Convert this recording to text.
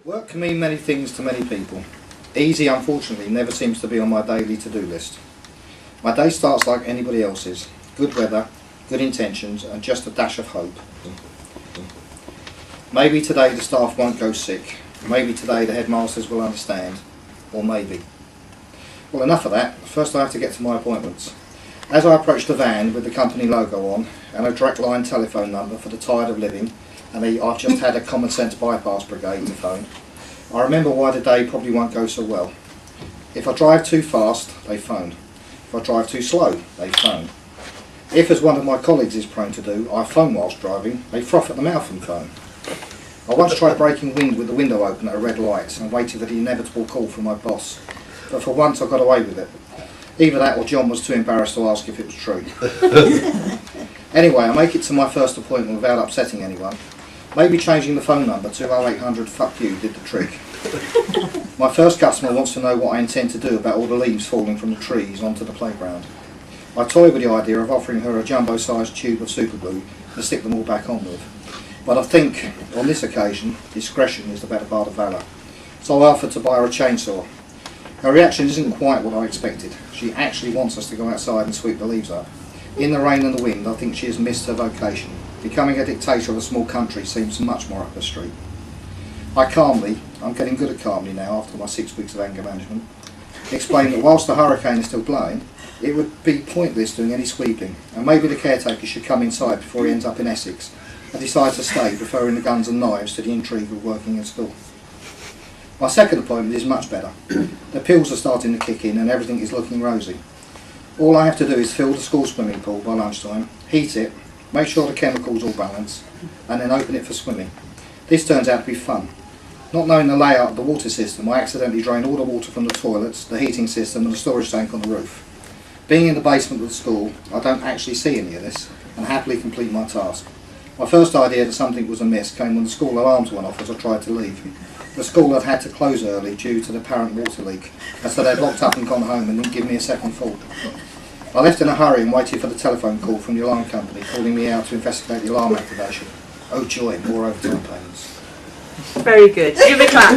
Work can mean many things to many people. Easy, unfortunately, never seems to be on my daily to-do list. My day starts like anybody else's. Good weather, good intentions, and just a dash of hope. Maybe today the staff won't go sick. Maybe today the headmasters will understand. Or maybe. Well, enough of that. First I have to get to my appointments. As I approach the van with the company logo on, and a direct line telephone number for the tired of living, and I've just had a common sense bypass brigade to phone, I remember why the day probably won't go so well. If I drive too fast, they phone. If I drive too slow, they phone. If, as one of my colleagues is prone to do, I phone whilst driving, they froth at the mouth and phone. I once tried breaking wind with the window open at a red light and waited for the inevitable call from my boss, but for once I got away with it. Either that or John was too embarrassed to ask if it was true. Anyway, I make it to my first appointment without upsetting anyone. Maybe changing the phone number to 0800 fuck you did the trick. My first customer wants to know what I intend to do about all the leaves falling from the trees onto the playground. I toy with the idea of offering her a jumbo-sized tube of super glue to stick them all back on with. But I think, on this occasion, discretion is the better part of valour. So I offered to buy her a chainsaw. Her reaction isn't quite what I expected. She actually wants us to go outside and sweep the leaves up. In the rain and the wind, I think she has missed her vocation. Becoming a dictator of a small country seems much more up her street. I'm getting good at calmly now after my 6 weeks of anger management, explain that whilst the hurricane is still blowing, it would be pointless doing any sweeping, and maybe the caretaker should come inside before he ends up in Essex, and decides to stay, preferring the guns and knives to the intrigue of working in school. My second appointment is much better. The pills are starting to kick in and everything is looking rosy. All I have to do is fill the school swimming pool by lunchtime, heat it, make sure the chemicals all balance, and then open it for swimming. This turns out to be fun. Not knowing the layout of the water system, I accidentally drain all the water from the toilets, the heating system and the storage tank on the roof. Being in the basement of the school, I don't actually see any of this, and happily complete my task. My first idea that something was amiss came when the school alarms went off as I tried to leave. The school had to close early due to the apparent water leak, and so they'd locked up and gone home and didn't give me a second thought. I left in a hurry and waited for the telephone call from the alarm company calling me out to investigate the alarm activation. Oh joy, more overtime payments. Very good. Give a clap.